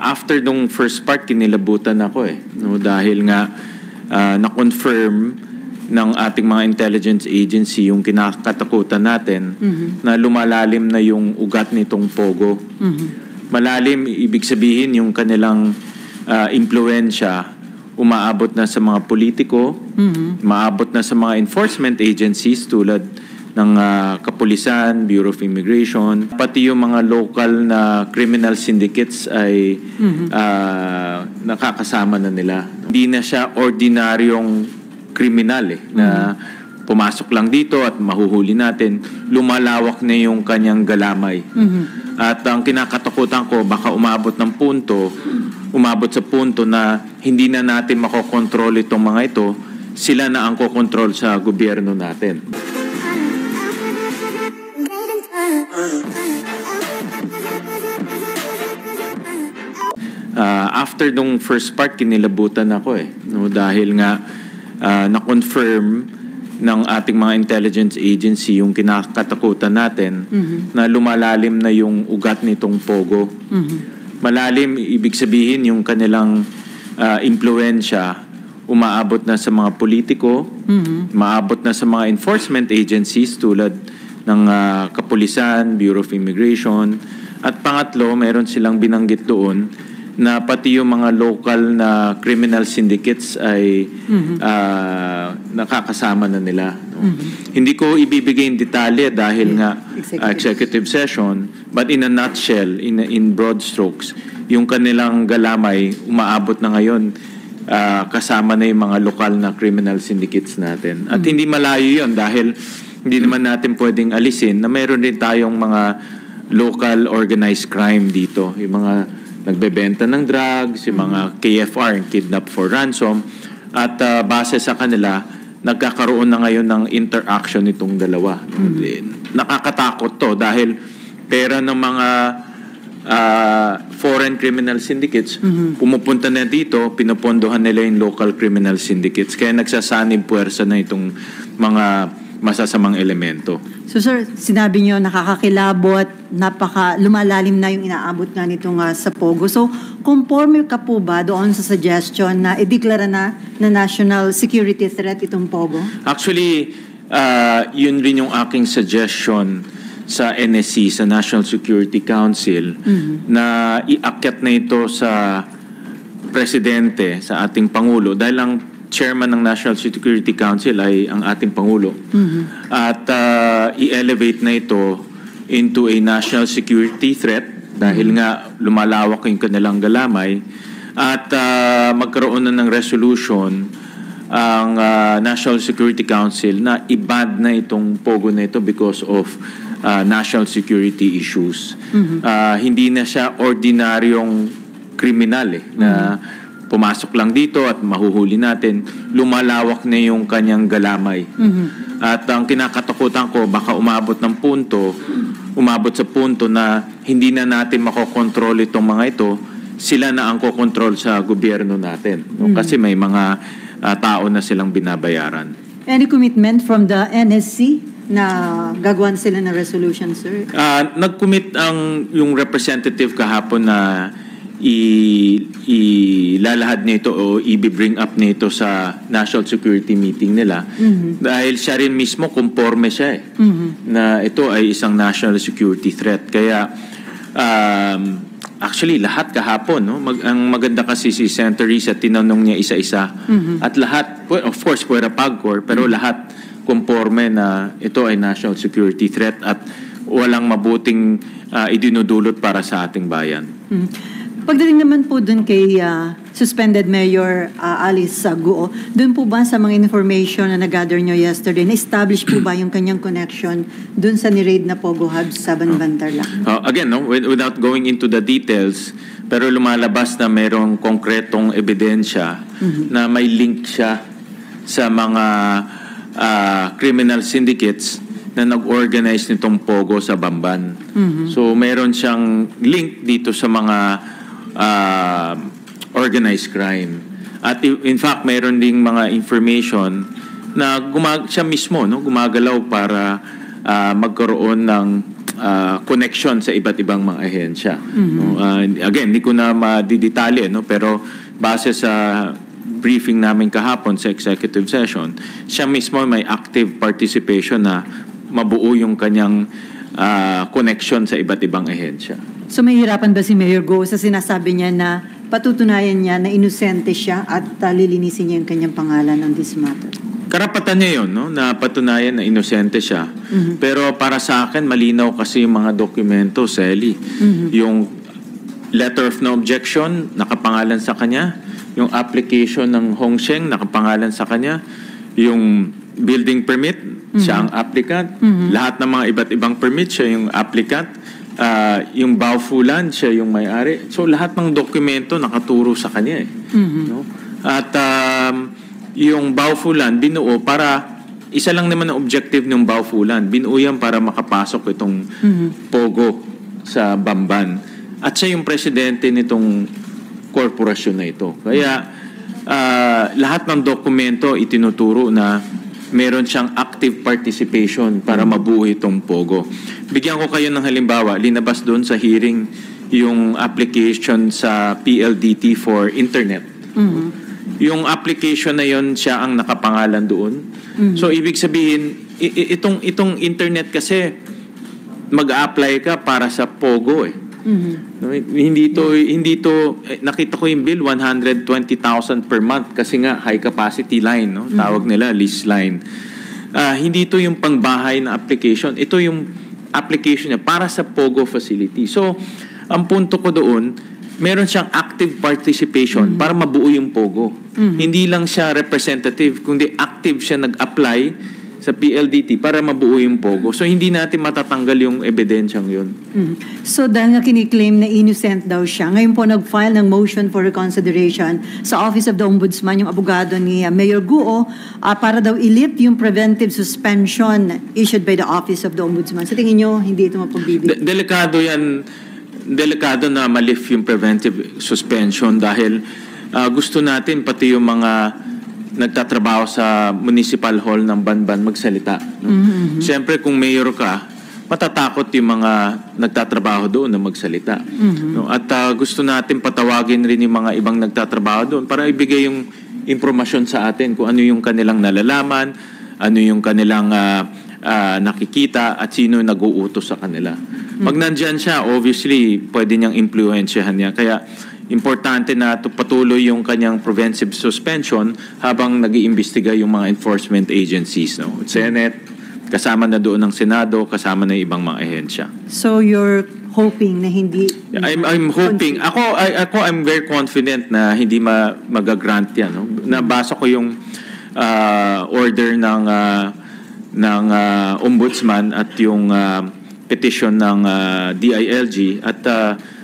After nung first part, kinilabutan ako no? Dahil nga na-confirm ng ating mga intelligence agency yung kinakatakutan natin na lumalalim na yung ugat nitong Pogo. Malalim, ibig sabihin yung kanilang impluensya umaabot na sa mga politiko, maabot na sa mga enforcement agencies tulad ng Kapulisan, Bureau of Immigration, pati yung mga local na criminal syndicates ay nakakasama na nila. Hindi na siya ordinaryong kriminal na pumasok lang dito at mahuhuli natin. Lumalawak na yung kanyang galamay. At ang kinakatakutan ko, baka umabot sa punto na hindi na natin makokontrol itong mga ito, sila na ang kokontrol sa gobyerno natin. After nung first part, kinilabutan ako no? Dahil nga na-confirm ng ating mga intelligence agency yung kinakatakutan natin na lumalalim na yung ugat nitong Pogo. Malalim, ibig sabihin yung kanilang impluensya umaabot na sa mga politiko, maabot na sa mga enforcement agencies tulad ng Kapulisan, Bureau of Immigration, at pangatlo, meron silang binanggit doon na pati yung mga local na criminal syndicates ay nakakasama na nila. No? Hindi ko ibibigay in detalye dahil nga executive session, but in a nutshell, in broad strokes, yung kanilang galamay umaabot na ngayon kasama na yung mga lokal na criminal syndicates natin. At hindi malayo yun dahil hindi naman natin pwedeng alisin na meron din tayong mga local organized crime dito. Yung mga nagbebenta ng drugs, yung mga KFR, kidnap for ransom, at base sa kanila, nagkakaroon na ngayon ng interaction itong dalawa. Nakakatakot to dahil pera ng mga foreign criminal syndicates, pumupunta na dito, pinupondohan nila yung local criminal syndicates. Kaya nagsasanib puwersa na itong mga masasamang elemento. So sir, sinabi niyo nakakakilabot, lumalalim na yung inaabot nga nitong sa Pogo. So, conforme ka po ba doon sa suggestion na ideklara na national security threat itong Pogo? Actually, yun rin yung aking suggestion sa NSC, sa National Security Council, na iakyat na ito sa Presidente, sa ating Pangulo, dahil ang chairman ng National Security Council ay ang ating Pangulo. At i-elevate na ito into a national security threat dahil nga lumalawak yung kanilang galamay at magkaroon na ng resolution ang National Security Council na i-ban na itong Pogo na ito because of national security issues. Hindi na siya ordinaryong kriminal na pumasok lang dito at mahuhuli natin, lumalawak na yung kanyang galamay. At ang kinakatakutan ko, baka umabot sa punto na hindi na natin makokontrol itong mga ito, sila na ang kokontrol sa gobyerno natin. No? Kasi may mga tao na silang binabayaran. Any commitment from the NSC na gagawan sila ng resolution, sir? Nag-commit yung representative kahapon na ilalahad nito o i-bring up nito sa national security meeting nila dahil siya rin mismo conforme siya na ito ay isang national security threat. Kaya actually lahat kahapon ang maganda kasi si Senator Risa, tinanong niya isa-isa at lahat, of course Puera Pagcor, pero lahat conforme na ito ay national security threat at walang mabuting idinudulot para sa ating bayan. Pagdating naman po dun kay suspended Mayor Alice Guo, dun po ba sa mga information na nag-gather nyo yesterday, na-establish po ba yung kanyang connection dun sa ni-raid na Pogo Hub sa Banbantarlac? Again, without going into the details, pero lumalabas na merong konkretong ebidensya na may link siya sa mga criminal syndicates na nag-organize nitong Pogo sa Bamban. So meron siyang link dito sa mga organized crime. At in fact, mayroon ding mga information na siya mismo gumagalaw para magkaroon ng connection sa iba't ibang mga ahensya. No? Again, hindi ko na madidetalye, no? Pero base sa briefing namin kahapon sa executive session, siya mismo may active participation na mabuo yung kanyang connection sa iba't ibang ahensya. So mahirapan ba si Mayor Go sa sinasabi niya na patutunayan niya na inosente siya at lilinisin niya yung kanyang pangalan on this matter? Karapatan niya yun, no? Na patunayan na inosente siya. Pero para sa akin, malinaw kasi yung mga dokumento, Sally. Yung letter of no objection, nakapangalan sa kanya. Yung application ng Hong Sheng, nakapangalan sa kanya. Yung building permit, siya ang applicant. Lahat ng mga iba't ibang permit, siya yung applicant. Yung Baofulan, siya yung may-ari. So lahat ng dokumento nakaturo sa kanya. No? At yung Baofulan, binuo para, isa lang naman ang objective ng Baofulan. Binuo yan para makapasok itong Pogo sa Bamban. At siya yung presidente nitong korporasyon na ito. Kaya lahat ng dokumento itinuturo na meron siyang active participation para mabuo itong Pogo. Bigyan ko kayo ng halimbawa, linabas doon sa hearing yung application sa PLDT for internet. Yung application na yon siya ang nakapangalan doon. So ibig sabihin, itong internet kasi mag-a-apply ka para sa Pogo eh. No, hindi to nakita ko yung bill 120,000 per month kasi nga high capacity line, no? Tawag nila lease line. Hindi to yung pangbahay na application, ito yung application niya para sa Pogo facility. So ang punto ko doon, meron siyang active participation para mabuo yung Pogo. Hindi lang siya representative, kundi active siya nag-apply sa PLDT para mabuo yung Pogo. So, hindi natin matatanggal yung ebidensyang yun. So, dahil nga kiniklaim na innocent daw siya, ngayon po nag-file ng motion for reconsideration sa Office of the Ombudsman, yung abogado ni Mayor Guo, para daw i-lift yung preventive suspension issued by the Office of the Ombudsman. Sa tingin nyo, hindi ito mapagbibig? Delikado yan. Delikado na ma-lift yung preventive suspension dahil gusto natin pati yung mga nagtatrabaho sa municipal hall ng Banban magsalita. No? Siyempre, kung mayor ka, matatakot yung mga nagtatrabaho doon na magsalita. No? At gusto natin patawagin rin yung mga ibang nagtatrabaho doon para ibigay yung impormasyon sa atin kung ano yung kanilang nalalaman, ano yung kanilang nakikita at sino yung nag-uutos sa kanila. Pag nandyan siya, obviously, pwede niyang impluensyahan niya. Kaya, importante na patuloy yung kanyang preventive suspension habang nag-iimbestiga yung mga enforcement agencies. No? Senate, kasama na doon ng Senado, kasama na ibang mga ahensya. So you're hoping na hindi... I'm hoping. Ako I'm very confident na hindi mag-grant yan. No? Nabasa ko yung order ng ombudsman at yung petition ng DILG at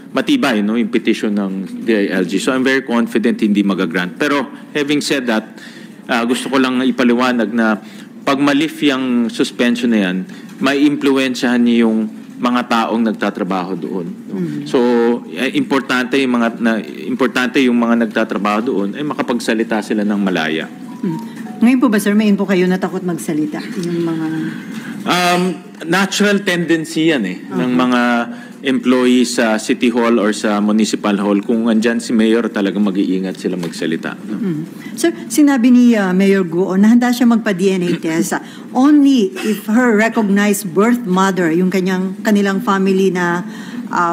matibay, no, yung petition ng DILG. So I'm very confident hindi magagrant. Pero having said that, gusto ko lang ipaliwanag na pag ma-lift yung suspension na yan, may impluwensyahan niya yung mga taong nagtatrabaho doon. No? So importante yung mga nagtatrabaho doon ay makapagsalita sila ng malaya. Ngayon po ba, sir, may po kayo na takot magsalita? Yung mga... natural tendency yan ng mga employees sa City Hall or sa Municipal Hall. Kung andyan si Mayor, talagang mag-iingat sila magsalita. No? Sir, sinabi ni Mayor Guo na handa siya magpa-DNA test only if her recognized birth mother, yung kanilang family na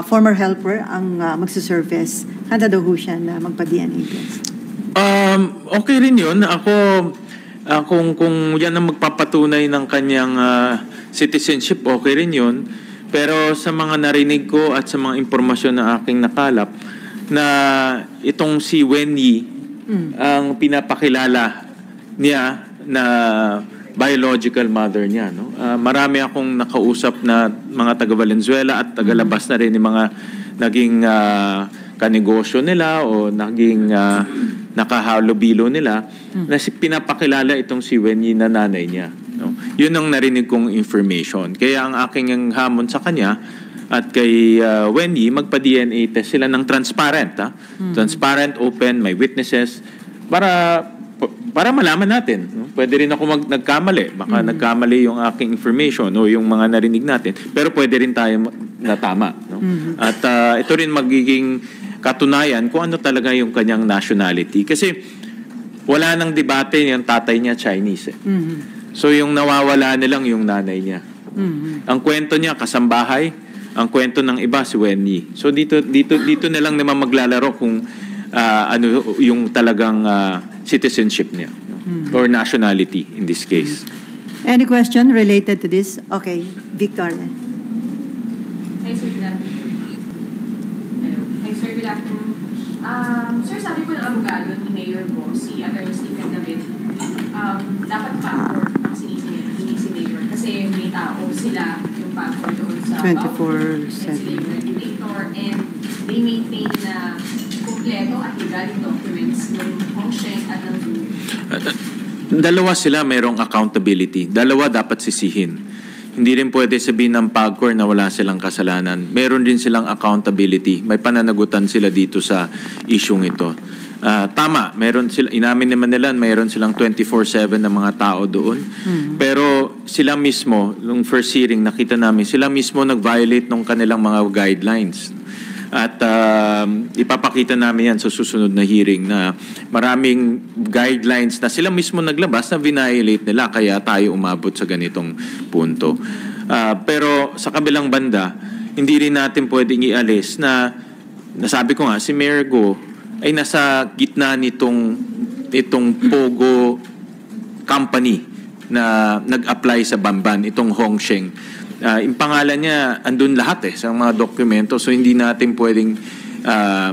former helper ang magsisurface. Handa daw siya na magpa-DNA test. Okay rin yun. Kung yan ang magpapatunay ng kanyang citizenship, okay rin yun. Pero sa mga narinig ko at sa mga impormasyon na aking nakalap, na itong si Wen Yi, ang pinapakilala niya na biological mother niya. No? Marami akong nakausap na mga taga-Valenzuela at taga-labas na rin yung mga naging kanegosyo nila o naging nakahalubilo nila na pinapakilala itong si Wen Yi na nanay niya. No? Yun ang narinig kong information. Kaya ang aking hamon sa kanya at kay Wen Yi, magpa-DNA test sila ng transparent. Transparent, open, may witnesses para malaman natin. No? Pwede rin ako nagkamali. Baka nagkamali yung aking information o yung mga narinig natin. Pero pwede rin tayo na tama. No? At ito rin magiging katunayan kung ano talaga yung kanyang nationality. Kasi wala nang debate yung tatay niya Chinese. So yung nawawala nilang yung nanay niya. Ang kwento niya kasambahay, ang kwento ng iba si Wen Yi. So dito nilang naman maglalaro kung ano yung talagang citizenship niya or nationality in this case. Any question related to this? Okay, Victor. Hi, Sir. Good afternoon. Hello. Hi, Sir. Good afternoon. Sir, sabi po ng abogado ni Mayor po, si Atty. Stephen David, dapat passport ang sinisingil si Mayor kasi may tao sila yung passport doon sa 24/7. sila yung regulator and they maintain na kompleto at legal yung documents ng Hong Sheng at ng Zoo. Dalawa sila merong accountability. Dalawa dapat sisihin. Hindi rin pwede sabihin ng PAGCOR na wala silang kasalanan. Meron din silang accountability. May pananagutan sila dito sa isyung ito. Tama, meron sila, inamin naman nila, meron silang 24/7 na mga tao doon. Pero sila mismo, nung first hearing, nakita namin, sila mismo nag-violate ng kanilang mga guidelines. At ipapakita namin yan sa susunod na hearing na maraming guidelines na sila mismo naglabas na violate nila kaya tayo umabot sa ganitong punto. Pero sa kabilang banda, hindi rin natin pwedeng ialis na nasabi ko nga, si Mayor Go ay nasa gitna itong Pogo company na nag-apply sa Bamban, itong Hong Sheng. Yung pangalan niya, andun lahat sa mga dokumento. So, hindi natin pwedeng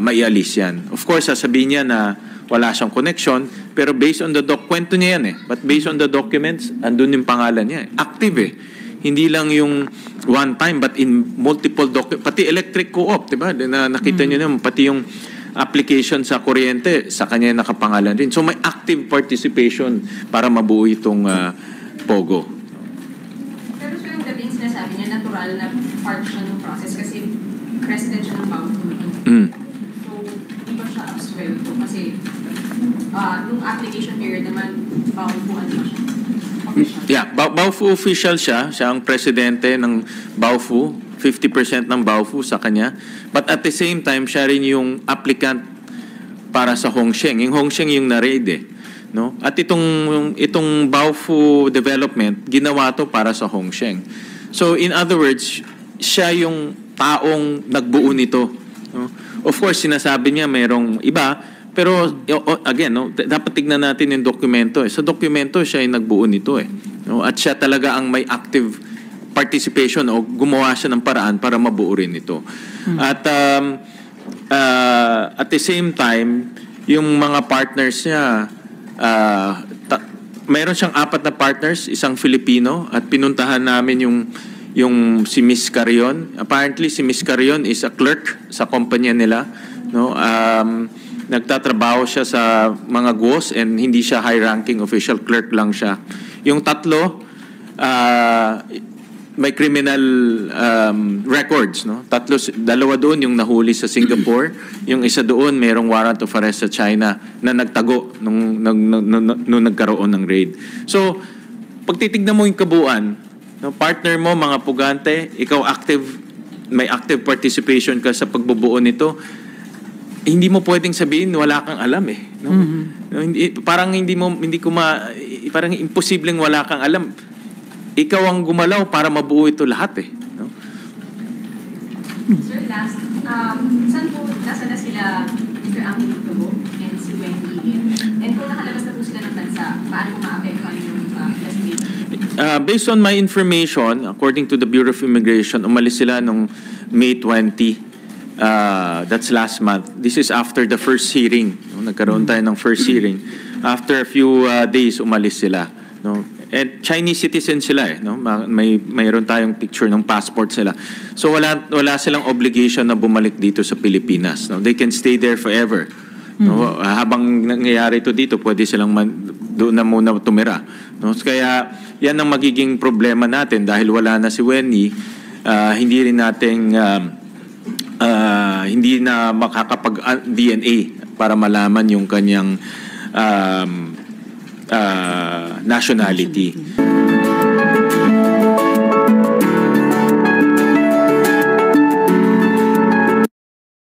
maialis yan. Of course, sasabihin niya na wala siyang connection. Pero based on the kwento niya yan But based on the documents, andun yung pangalan niya. Active Hindi lang yung one time, but in multiple documents. Pati electric co-op, diba? Na nakita niyo naman, pati yung application sa kuryente, sa kanya nakapangalan rin. So, may active participation para mabuo itong Pogo. Sabi niya, natural na part siya ng process kasi president siya ng Baofu. So, di ba siya absuelto? Kasi nung application period naman, Baofu ano ba siya? Official. Yeah, Baofu official siya. Siya ang presidente ng Baofu. 50% ng Baofu sa kanya. But at the same time, siya rin yung applicant para sa Hong Sheng. Yung Hong Sheng yung na-raid No? At itong Baofu development, ginawa to para sa Hong Sheng. So, in other words, siya yung taong nagbuo nito. No? Of course, sinasabi niya mayroong iba, pero again, dapat tignan natin yung dokumento. Sa dokumento, siya yung nagbuo nito. No? At siya talaga ang may active participation o gumawa siya ng paraan para mabuo rin ito. At the same time, yung mga partners niya, mayroon siyang 4 na partners, isang Filipino, at pinuntahan namin yung si Miss Carion. Apparently, si Miss Carion is a clerk sa kumpanya nila. No? Nagtatrabaho siya sa mga GWOS and hindi siya high-ranking official, clerk lang siya. Yung 3, may criminal records. No? 2 doon yung nahuli sa Singapore. Yung isa doon, mayroong warrant of arrest sa China na nagtago nung nagkaroon ng raid. So, pag titignan mo yung kabuuan, no, partner mo, mga pugante, ikaw may active participation ka sa pagbubuo nito, hindi mo pwedeng sabihin wala kang alam No? Parang parang imposibleng wala kang alam. Ikaw ang gumalaw para mabuo ito lahat no? Sir, last, saan po, nasa na sila Mr. Angel Tubo and si Wendy? And kung nakalabas na po sila ng bansa, paano ma-apektuhan yung investigation? Based on my information, according to the Bureau of Immigration, umalis sila nung May 20. That's last month. This is after the first hearing. No? Nagkaroon tayo ng first hearing. After a few days, umalis sila. No? And Chinese citizen sila no? Mayroon tayong picture ng passport sila. So wala silang obligation na bumalik dito sa Pilipinas. No? They can stay there forever. No? Habang nangyayari ito dito, pwede silang doon na muna tumira. No? Kaya yan ang magiging problema natin dahil wala na si Wendy. Hindi rin nating hindi na makakapag-DNA para malaman yung kanyang nationality.